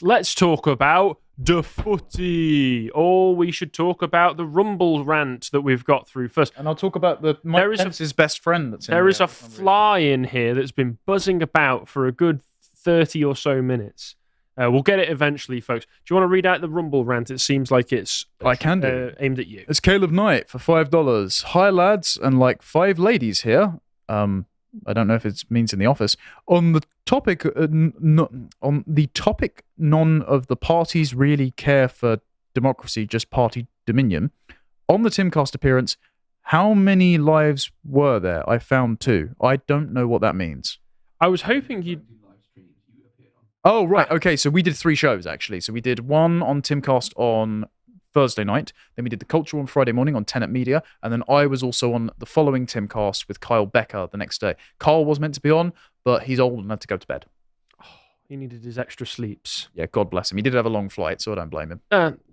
Let's talk about the footy. Or we should talk about the Rumble rant that we've got through first. And I'll talk about Mike Pence's best friend that's in There is a for some reason. fly in here that's been buzzing about for a good 30 or so minutes. We'll get it eventually, folks. Do you want to read out the Rumble rant? It seems like it's I can do. Aimed at you. It's Caleb Knight for $5. Hi lads, and like 5 ladies here. I don't know if it means in the office. On the topic, none of the parties really care for democracy, just party dominion. On the Timcast appearance, how many lives were there? I found 2. I don't know what that means. I was hoping you'd. Oh, right. Okay, so we did 3 shows, actually. So we did one on Timcast on Thursday night. Then we did the Culture on Friday morning on Tenet Media. And then I was also on the following Timcast with Kyle Becker the next day. Carl was meant to be on, but he's old and had to go to bed. He needed his extra sleeps. Yeah, God bless him. He did have a long flight, so I don't blame him.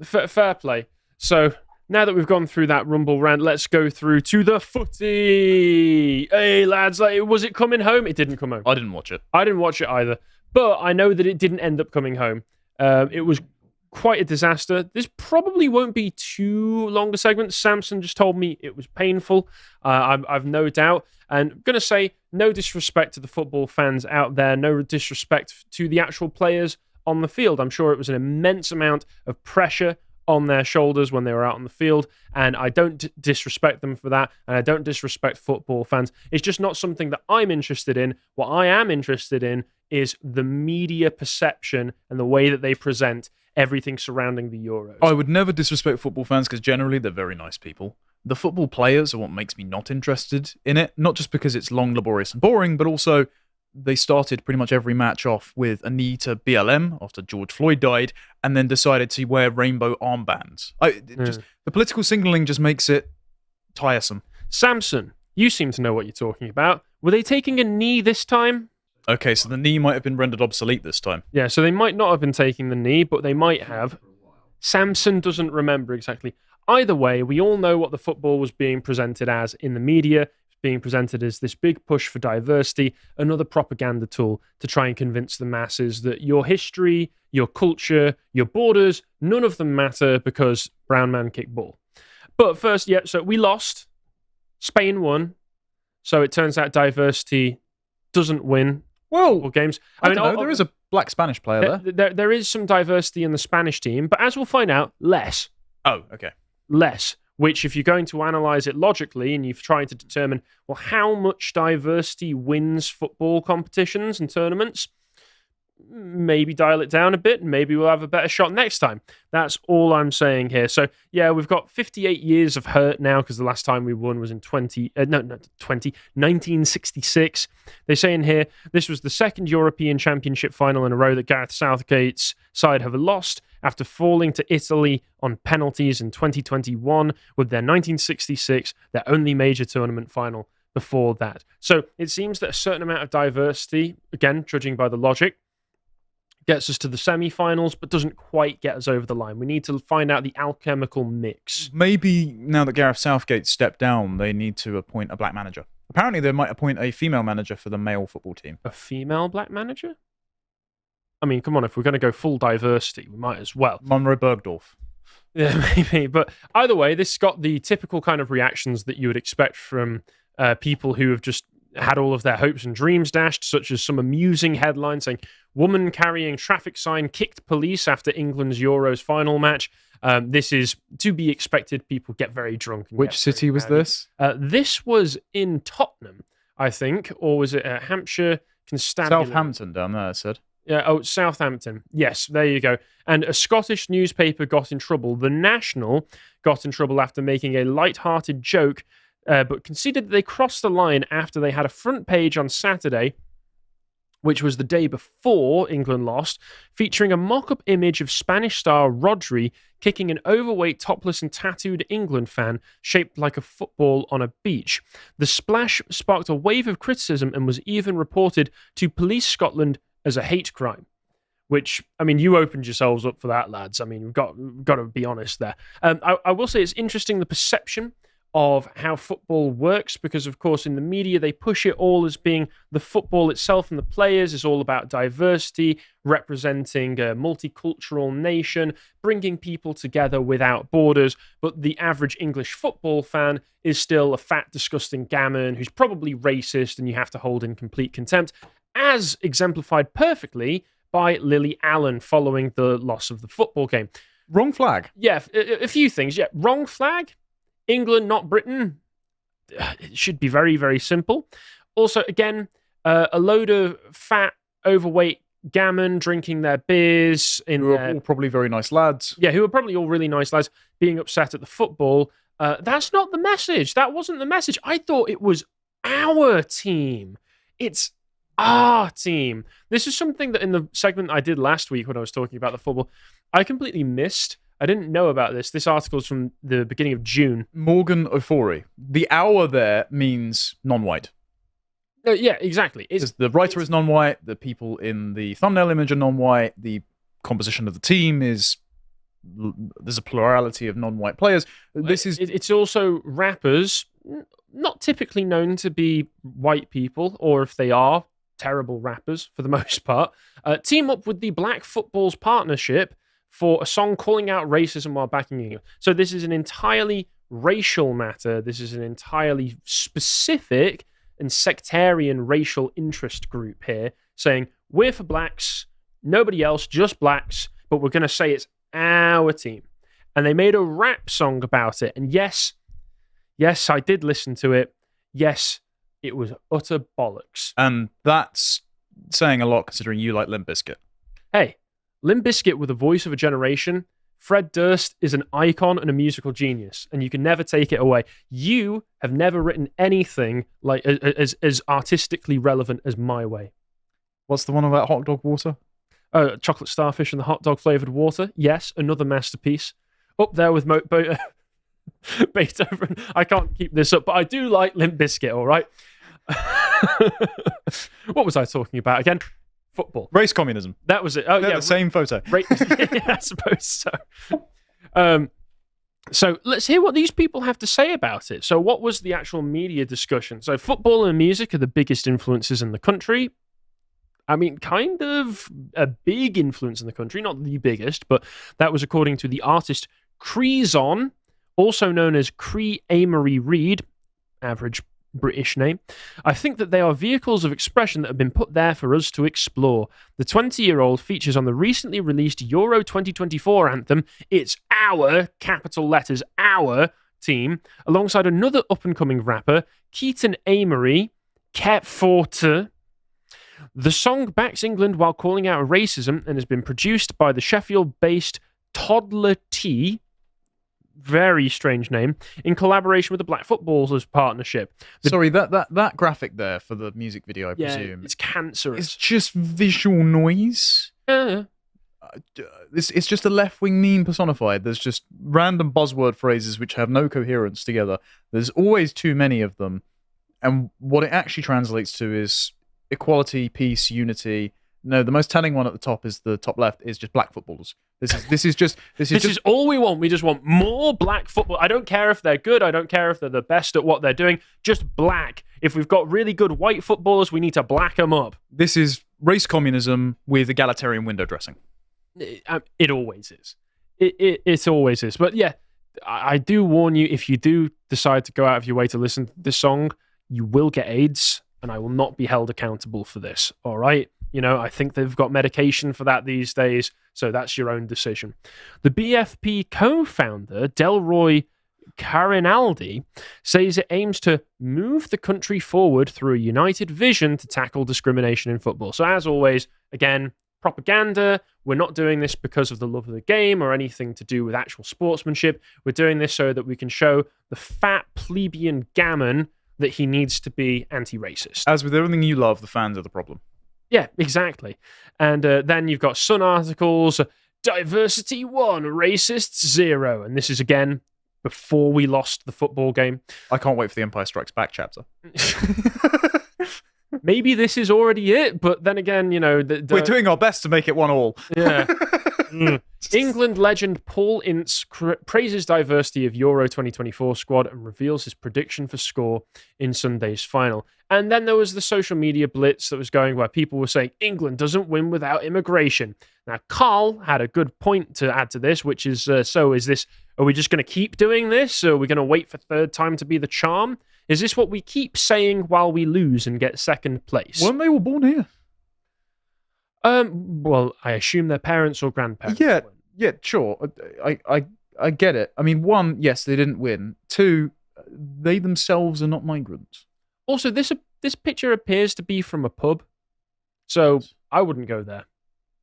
Fair play. So now that we've gone through that Rumble rant, let's go through to the footy. Hey, lads, was it coming home? It didn't come home. I didn't watch it. I didn't watch it either. But I know that it didn't end up coming home. It was quite a disaster. This probably won't be too long a segment. Samson just told me it was painful. I've no doubt. And I'm going to say, no disrespect to the football fans out there. No disrespect to the actual players on the field. I'm sure it was an immense amount of pressure on their shoulders when they were out on the field, and I don't disrespect them for that, and I don't disrespect football fans. It's just not something that I'm interested in. What I am interested in is the media perception and the way that they present everything surrounding the Euros. I would never disrespect football fans because generally they're very nice people. The football players are what makes me not interested in it, not just because it's long, laborious, and boring, but also they started pretty much every match off with a knee to BLM after George Floyd died, and then decided to wear rainbow armbands. The political signaling just makes it tiresome. Samson, you seem to know what you're talking about. Were they taking a knee this time? Okay, so the knee might have been rendered obsolete this time. Yeah, so they might not have been taking the knee, but they might have. Samson doesn't remember exactly. Either way, we all know what the football was being presented as in the media. Being presented as this big push for diversity, another propaganda tool to try and convince the masses that your history, your culture, your borders, none of them matter because brown man kick ball. But first, so we lost. Spain won. So it turns out diversity doesn't win football games. I mean, there is a black Spanish player there. There is some diversity in the Spanish team, but as we'll find out, less. Oh, okay. Less. Which, if you're going to analyse it logically and you're trying to determine, well, how much diversity wins football competitions and tournaments, maybe dial it down a bit. Maybe we'll have a better shot next time. That's all I'm saying here. So, yeah, we've got 58 years of hurt now because the last time we won was in 1966. They say in here, this was the second European Championship final in a row that Gareth Southgate's side have lost after falling to Italy on penalties in 2021 with their 1966, their only major tournament final before that. So it seems that a certain amount of diversity, again, judging by the logic, gets us to the semi-finals, but doesn't quite get us over the line. We need to find out the alchemical mix. Maybe now that Gareth Southgate stepped down, they need to appoint a black manager. Apparently, they might appoint a female manager for the male football team. A female black manager? I mean, come on, if we're going to go full diversity, we might as well. Monroe Bergdorf. Yeah, maybe. But either way, this got the typical kind of reactions that you would expect from people who have just had all of their hopes and dreams dashed, such as some amusing headline saying, woman carrying traffic sign kicked police after England's Euros final match. This is to be expected. People get very drunk. Which city was this? This was in Tottenham, I think, or was it Hampshire Constabulary? Southampton down there, I said. Yeah, Southampton. Yes, there you go. And a Scottish newspaper got in trouble. The National got in trouble after making a light-hearted joke, but conceded that they crossed the line after they had a front page on Saturday, which was the day before England lost, featuring a mock-up image of Spanish star Rodri kicking an overweight, topless and tattooed England fan shaped like a football on a beach. The splash sparked a wave of criticism and was even reported to Police Scotland as a hate crime, which, I mean, you opened yourselves up for that, lads. I mean, we've got to be honest there. I will say it's interesting the perception of how football works, because of course in the media they push it all as being the football itself and the players is all about diversity, representing a multicultural nation, bringing people together without borders. But the average English football fan is still a fat, disgusting gammon who's probably racist and you have to hold in complete contempt, as exemplified perfectly by Lily Allen following the loss of the football game. Wrong flag. Yeah, a few things. Yeah, wrong flag. England, not Britain. It should be very, very simple. Also, again, a load of fat, overweight gammon drinking their beers Who are all probably very nice lads. Yeah, who are probably all really nice lads being upset at the football. That's not the message. That wasn't the message. I thought it was our team. It's our team. This is something that in the segment I did last week when I was talking about the football, I completely missed. I didn't know about this. This article is from the beginning of June. Morgan Ofori. The hour there means non-white. Yeah, exactly. The writer is non-white. The people in the thumbnail image are non-white. The composition of the team is... There's a plurality of non-white players. It's also rappers, not typically known to be white people, or if they are, terrible rappers for the most part, team up with the Black Footballs Partnership for a song calling out racism while backing England. So this is an entirely racial matter. This is an entirely specific and sectarian racial interest group here saying, we're for blacks, nobody else, just blacks, but we're going to say it's our team. And they made a rap song about it. And yes, I did listen to it. Yes, it was utter bollocks. And that's saying a lot considering you like Limp Bizkit. Hey, Limp Bizkit with the voice of a generation. Fred Durst is an icon and a musical genius, and you can never take it away. You have never written anything like as artistically relevant as My Way. What's the one about hot dog water? Chocolate starfish and the hot dog flavored water. Yes, another masterpiece. Up there with Beethoven. I can't keep this up, but I do like Limp Bizkit, all right? What was I talking about again? Football. Race communism. That was it. Oh, yeah. The same photo. Yeah, I suppose so. So let's hear what these people have to say about it. So what was the actual media discussion? So football and music are the biggest influences in the country. I mean, kind of a big influence in the country, not the biggest, but that was according to the artist Creezon, also known as Cree Amory Reed, average British name. I think that they are vehicles of expression that have been put there for us to explore. The 20-year-old features on the recently released Euro 2024 anthem, It's Our, capital letters, Our team, alongside another up-and-coming rapper, Keaton Amory, Ket Forte. The song backs England while calling out racism and has been produced by the Sheffield-based Toddler T, very strange name, in collaboration with the Black Footballers Partnership. Sorry, that graphic there for the music video, I presume. It's cancerous. It's just visual noise. Yeah. It's just a left-wing meme personified. There's just random buzzword phrases which have no coherence together. There's always too many of them. And what it actually translates to is equality, peace, unity. No, the most telling one at the top is the top left is just black footballers. This is all we want. We just want more black football. I don't care if they're good. I don't care if they're the best at what they're doing. Just black. If we've got really good white footballers, we need to black them up. This is race communism with egalitarian window dressing. It always is. It always is. But yeah, I do warn you, if you do decide to go out of your way to listen to this song, you will get AIDS, and I will not be held accountable for this. All right? You know, I think they've got medication for that these days, so that's your own decision. The BFP co-founder, Delroy Carinaldi, says it aims to move the country forward through a united vision to tackle discrimination in football. So as always, again, propaganda. We're not doing this because of the love of the game or anything to do with actual sportsmanship. We're doing this so that we can show the fat plebeian gammon that he needs to be anti-racist. As with everything you love, the fans are the problem. Yeah, exactly. And then you've got Sun articles, diversity 1, racists 0. And this is, again, before we lost the football game. I can't wait for the Empire Strikes Back chapter. Maybe this is already it, but then again, you know... We're doing our best to make it 1-1. Yeah. England legend Paul Ince praises diversity of Euro 2024 squad and reveals his prediction for score in Sunday's final. And then there was the social media blitz that was going where people were saying England doesn't win without immigration. Now, Carl had a good point to add to this, which is, are we just going to keep doing this? Or are we going to wait for third time to be the charm? Is this what we keep saying while we lose and get second place? Weren't they all born here? Well, I assume their parents or grandparents. Yeah, sure. I get it. I mean, one, yes, they didn't win. Two, they themselves are not migrants. Also, this picture appears to be from a pub, so I wouldn't go there.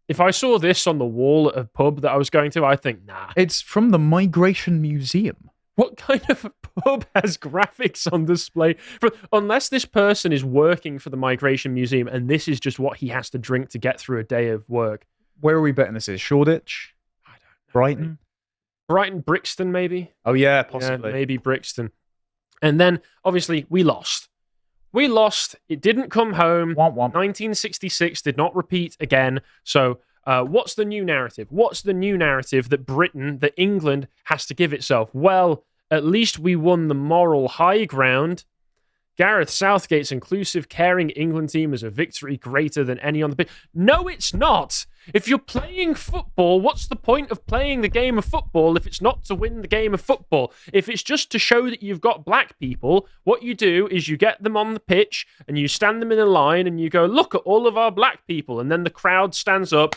If I saw this on the wall at a pub that I was going to, I'd think, nah. It's from the Migration Museum. What kind of a pub has graphics on display? Unless this person is working for the Migration Museum and this is just what he has to drink to get through a day of work. Where are we betting this is? Shoreditch? I don't know. Brighton? Brighton, Brixton, maybe? Oh, yeah, possibly. Yeah, maybe Brixton. And then, obviously, we lost. We lost. It didn't come home. Womp womp. 1966 did not repeat again. So what's the new narrative? What's the new narrative that England has to give itself? Well, at least we won the moral high ground. Gareth Southgate's inclusive, caring England team is a victory greater than any on the pitch. No, it's not. If you're playing football, what's the point of playing the game of football if it's not to win the game of football? If it's just to show that you've got black people, what you do is you get them on the pitch and you stand them in a line and you go, look at all of our black people. And then the crowd stands up,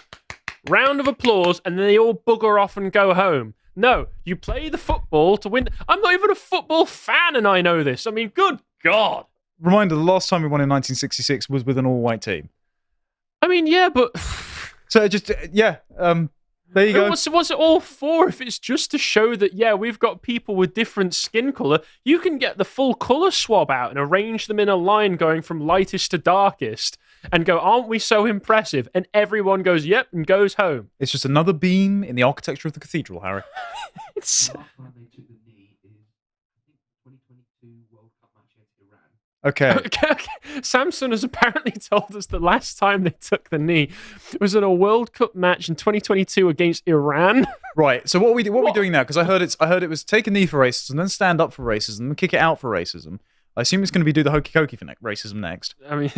round of applause, and then they all bugger off and go home. No, you play the football to win. I'm not even a football fan and I know this. I mean, good God. Reminder, the last time we won in 1966 was with an all-white team. I mean, yeah, but... So just, there you go. What's it all for if it's just to show that, yeah, we've got people with different skin colour? You can get the full colour swab out and arrange them in a line going from lightest to darkest and go, aren't we so impressive? And everyone goes, yep, and goes home. It's just another beam in the architecture of the cathedral, Harry. It's... Okay. Samson has apparently told us the last time they took the knee was in a World Cup match in 2022 against Iran. Right. So what are we doing now? Because I heard it was take a knee for racism, then stand up for racism, and kick it out for racism. I assume it's going to be do the hokey cokey for racism next. I mean,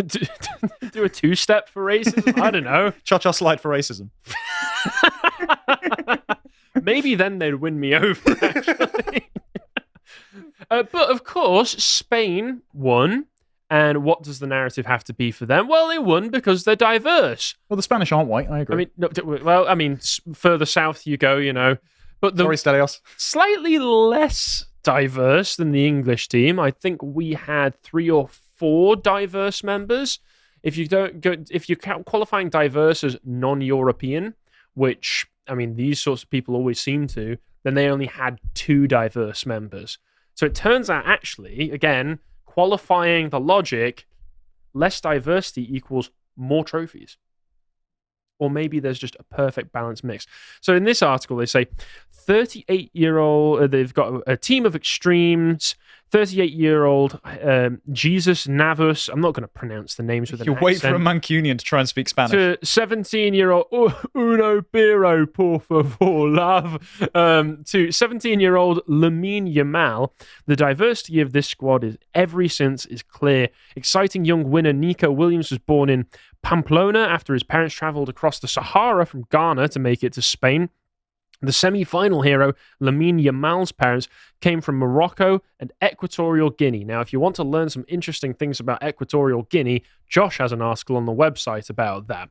do a two-step for racism? I don't know. Cha-cha slide for racism. Maybe then they'd win me over, actually. But of course, Spain won. And what does the narrative have to be for them? Well, they won because they're diverse. Well, the Spanish aren't white. I agree. I mean, further south you go, you know. But Sorry, Stelios. Slightly less diverse than the English team. I think we had 3 or 4 diverse members. If you count qualifying diverse as non-European, which I mean these sorts of people always seem to, then they only had 2 diverse members. So it turns out, actually, again, qualifying the logic, less diversity equals more trophies. Or maybe there's just a perfect balanced mix. So in this article, they say 38-year-old, they've got a team of extremes, 38-year-old Jesus Navas. I'm not going to pronounce the names with an accent. You wait for a Mancunian to try and speak Spanish. To 17-year-old Uno Biro, por favor, love. To 17-year-old Lamine Yamal. The diversity of this squad is every sense is clear. Exciting young winner Nico Williams was born in Pamplona after his parents travelled across the Sahara from Ghana to make it to Spain. The semi-final hero, Lamine Yamal's parents, came from Morocco and Equatorial Guinea. Now, if you want to learn some interesting things about Equatorial Guinea, Josh has an article on the website about that.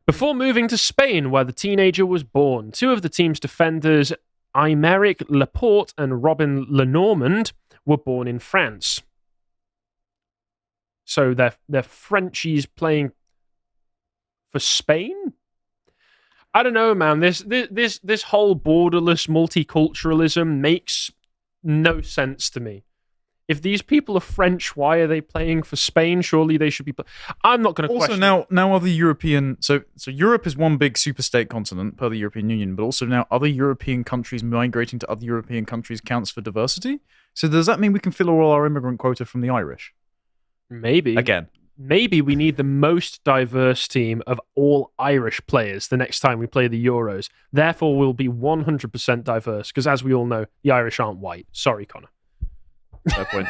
Before moving to Spain, where the teenager was born, 2 of the team's defenders, Aymeric Laporte and Robin Lenormand, were born in France. So they're Frenchies playing for Spain? I don't know, man. This whole borderless multiculturalism makes no sense to me. If these people are French, why are they playing for Spain? Surely they should be. I'm not going to question. Also, now other European. So Europe is one big superstate continent per the European Union, but also now other European countries migrating to other European countries counts for diversity. So does that mean we can fill all our immigrant quota from the Irish? Maybe. Again, maybe we need the most diverse team of all Irish players the next time we play the Euros. Therefore, we'll be 100% diverse because, as we all know, the Irish aren't white. Sorry, Connor. Fair point.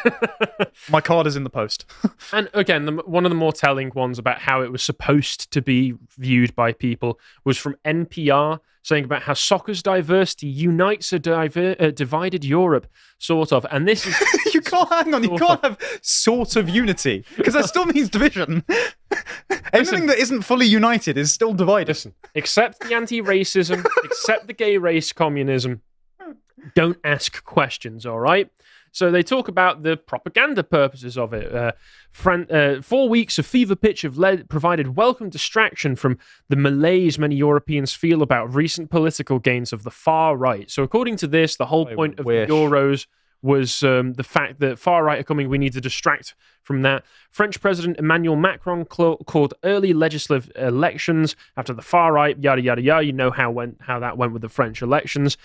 My card is in the post. And again, one of the more telling ones about how it was supposed to be viewed by people was from NPR, saying about how soccer's diversity unites a divided Europe, sort of. And this is... You can't have sort of unity, because that still means division. Anything that isn't fully united is still divided. Listen, accept the anti-racism, accept the gay race communism. Don't ask questions, all right? So they talk about the propaganda purposes of it. 4 weeks of fever pitch have provided welcome distraction from the malaise many Europeans feel about recent political gains of the far right. So according to this, the whole point of the Euros was the fact that far right are coming. We need to distract from that. French President Emmanuel Macron called early legislative elections after the far right, yada, yada, yada. You know how that went with the French elections.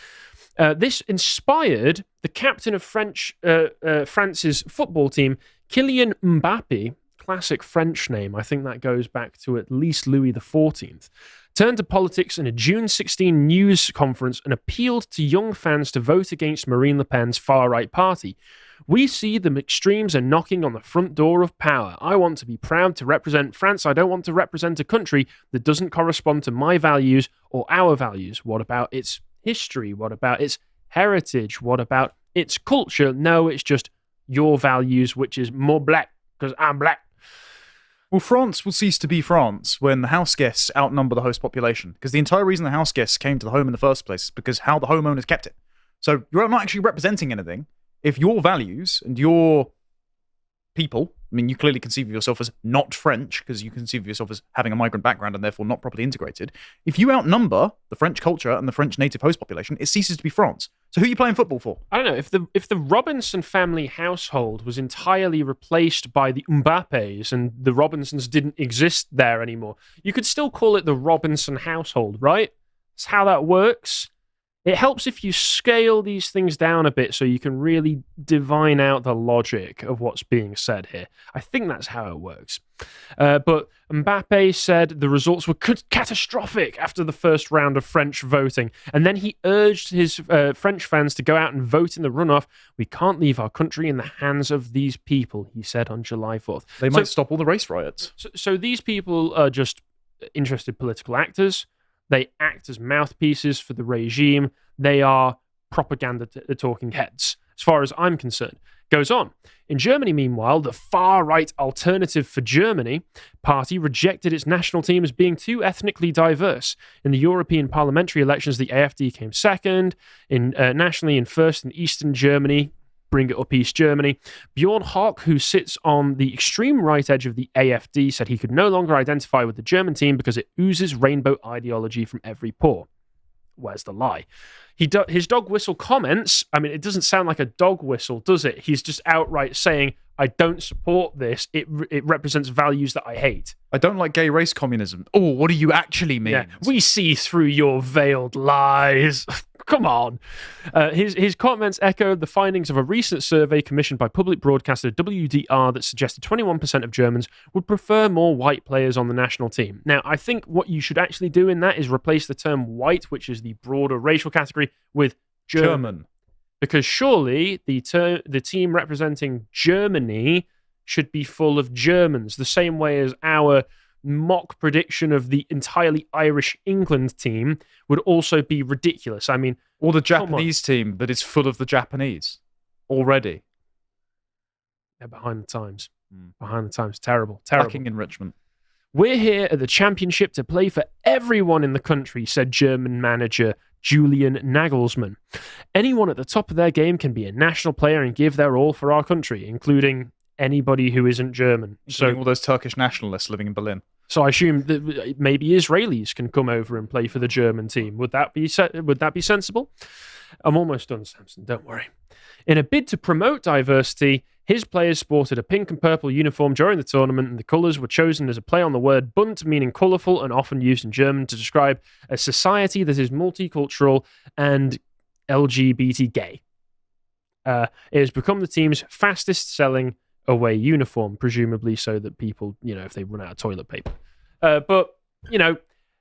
This inspired the captain of France's football team, Kylian Mbappe, classic French name, I think that goes back to at least Louis XIV, turned to politics in a June 16 news conference and appealed to young fans to vote against Marine Le Pen's far-right party. We see the extremes are knocking on the front door of power. I want to be proud to represent France. I don't want to represent a country that doesn't correspond to my values or our values. What about its history? What about its heritage? What about its culture? No, it's just your values, which is more black because I'm black. Well, France will cease to be France when the house guests outnumber the host population, because the entire reason the house guests came to the home in the first place is because how the homeowners kept it. So you're not actually representing anything if your values and your people, I mean, you clearly conceive of yourself as not French because you conceive of yourself as having a migrant background and therefore not properly integrated. If you outnumber the French culture and the French native host population, it ceases to be France. So who are you playing football for? I don't know. If the Robinson family household was entirely replaced by the Mbappes and the Robinsons didn't exist there anymore, you could still call it the Robinson household, right? That's how that works. It helps if you scale these things down a bit so you can really divine out the logic of what's being said here. I think that's how it works. But Mbappe said the results were catastrophic after the first round of French voting. And then he urged his French fans to go out and vote in the runoff. We can't leave our country in the hands of these people, he said on July 4th. They might stop all the race riots. So these people are just interested political actors. They act as mouthpieces for the regime. They are propaganda talking heads, as far as I'm concerned. Goes on. In Germany, meanwhile, the far-right Alternative for Germany party rejected its national team as being too ethnically diverse. In the European parliamentary elections, the AfD came second. Nationally in first in Eastern Germany, bring it up East Germany. Bjorn Hock, who sits on the extreme right edge of the AfD, said he could no longer identify with the German team because it oozes rainbow ideology from every pore. Where's the lie? His dog whistle comments, I mean, it doesn't sound like a dog whistle, does it? He's just outright saying, I don't support this. It represents values that I hate. I don't like gay race communism. Oh, what do you actually mean? Yeah, we see through your veiled lies. Come on. His comments echoed the findings of a recent survey commissioned by public broadcaster WDR that suggested 21% of Germans would prefer more white players on the national team. Now, I think what you should actually do in that is replace the term white, which is the broader racial category, with German. Because surely the team representing Germany should be full of Germans, the same way as our mock prediction of the entirely Irish England team would also be ridiculous. I mean, or the Japanese team that is full of the Japanese already. They're behind the times. Behind the times. Terrible. Lacking enrichment. We're here at the championship to play for everyone in the country, said German manager Julian Nagelsmann. Anyone at the top of their game can be a national player and give their all for our country, including anybody who isn't German. Including all those Turkish nationalists living in Berlin. So I assume that maybe Israelis can come over and play for the German team. Would that be sensible? I'm almost done, Samson. Don't worry. In a bid to promote diversity, his players sported a pink and purple uniform during the tournament, and the colours were chosen as a play on the word bunt, meaning colourful and often used in German to describe a society that is multicultural and LGBT gay. It has become the team's fastest selling away uniform, presumably so that people, if they run out of toilet paper. But,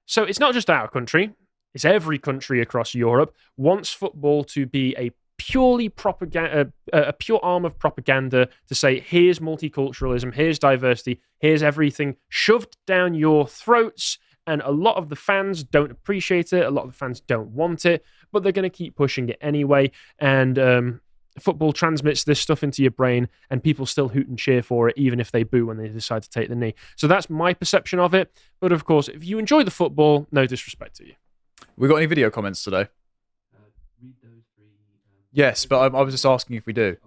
so it's not just our country, it's every country across Europe wants football to be a purely propaganda, a pure arm of propaganda to say, here's multiculturalism, here's diversity, here's everything shoved down your throats. And a lot of the fans don't appreciate it. A lot of the fans don't want it, but they're going to keep pushing it anyway. And football transmits this stuff into your brain, and people still hoot and cheer for it, even if they boo when they decide to take the knee. So that's my perception of it. But of course, if you enjoy the football, no disrespect to you. We got any video comments today? Yes, but I was just asking if we do.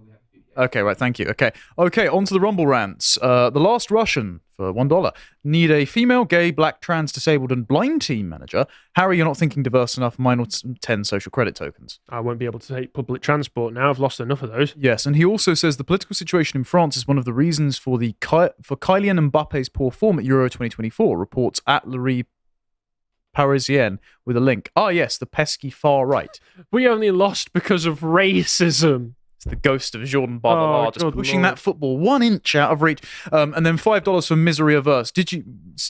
Okay, right, thank you. Okay, on to the Rumble rants. The Last Russian, for $1. Need a female, gay, black, trans, disabled, and blind team manager. Harry, you're not thinking diverse enough. Mine was 10 social credit tokens. I won't be able to take public transport now. I've lost enough of those. Yes, and he also says the political situation in France is one of the reasons for Kylian Mbappe's poor form at Euro 2024, reports at Larry Parisienne with a link. Ah, yes, the pesky far right. We only lost because of racism. It's the ghost of Jordan Bardella just pushing that football 1 inch out of reach. And then $5 for Misery Averse. Did you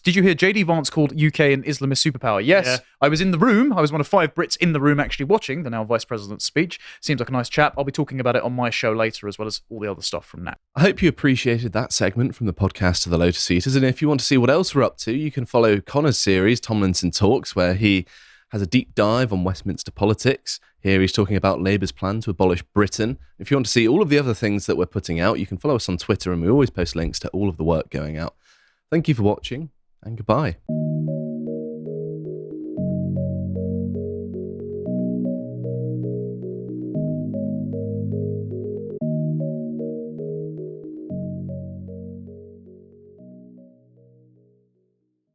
hear JD Vance called UK an Islamist superpower? Yes, yeah. I was in the room. I was one of 5 Brits in the room actually watching the now Vice President's speech. Seems like a nice chap. I'll be talking about it on my show later, as well as all the other stuff from Nat. I hope you appreciated that segment from the podcast to the Lotus Eaters. And if you want to see what else we're up to, you can follow Connor's series, Tomlinson Talks, where he has a deep dive on Westminster politics. Here he's talking about Labour's plan to abolish Britain. If you want to see all of the other things that we're putting out, you can follow us on Twitter, and we always post links to all of the work going out. Thank you for watching, and goodbye.